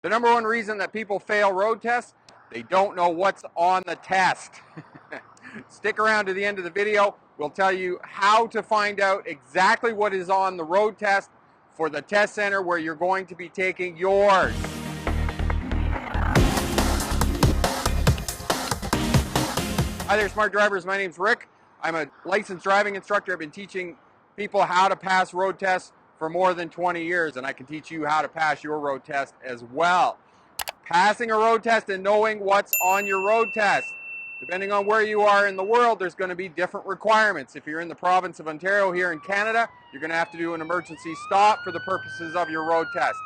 The number one reason that people fail road tests, they don't know what's on the test. Stick around to the end of the video. We'll tell you how to find out exactly what is on the road test for the test center where you're going to be taking yours. Hi there, smart drivers. My name's Rick. I'm a licensed driving instructor. I've been teaching people how to pass road tests for more than 20 years, and I can teach you how to pass your road test as well. Passing a road test and knowing what's on your road test. Depending on where you are in the world, there's going to be different requirements. If you're in the province of Ontario here in Canada, you're going to have to do an emergency stop for the purposes of your road test.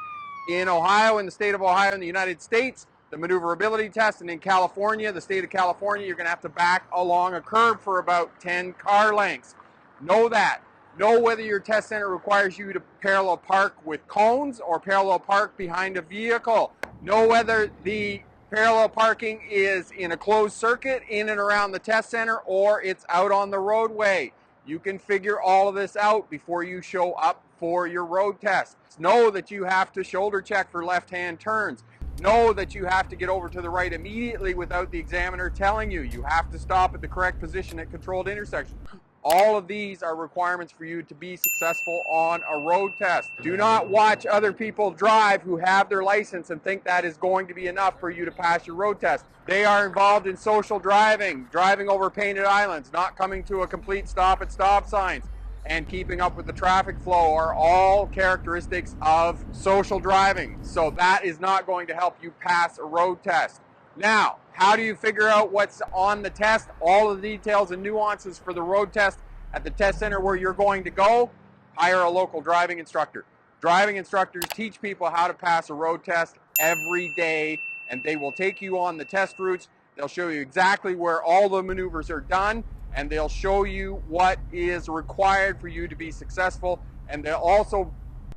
In Ohio, in the state of Ohio in the United States, the maneuverability test, and in California, the state of California, you're going to have to back along a curb for about 10 car lengths. Know that. Know whether your test center requires you to parallel park with cones or parallel park behind a vehicle. Know whether the parallel parking is in a closed circuit in and around the test center or it's out on the roadway. You can figure all of this out before you show up for your road test. Know that you have to shoulder check for left-hand turns. Know that you have to get over to the right immediately without the examiner telling you. You have to stop at the correct position at controlled intersections. All of these are requirements for you to be successful on a road test. Do not watch other people drive who have their license and think that is going to be enough for you to pass your road test. They are involved in social driving, driving over painted islands, not coming to a complete stop at stop signs, and keeping up with the traffic flow are all characteristics of social driving. So that is not going to help you pass a road test. Now, how do you figure out what's on the test? All the details and nuances for the road test at the test center where you're going to go, hire a local driving instructor. Driving instructors teach people how to pass a road test every day, and they will take you on the test routes. They'll show you exactly where all the maneuvers are done, and they'll show you what is required for you to be successful, and they'll also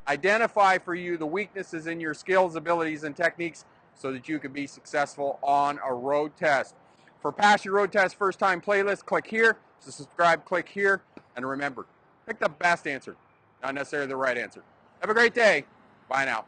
identify for you the weaknesses in your skills, abilities, and techniques so that you can be successful on a road test. For Pass Your Road Test First Time playlist, click here. To subscribe, click here. And remember, pick the best answer, not necessarily the right answer. Have a great day. Bye now.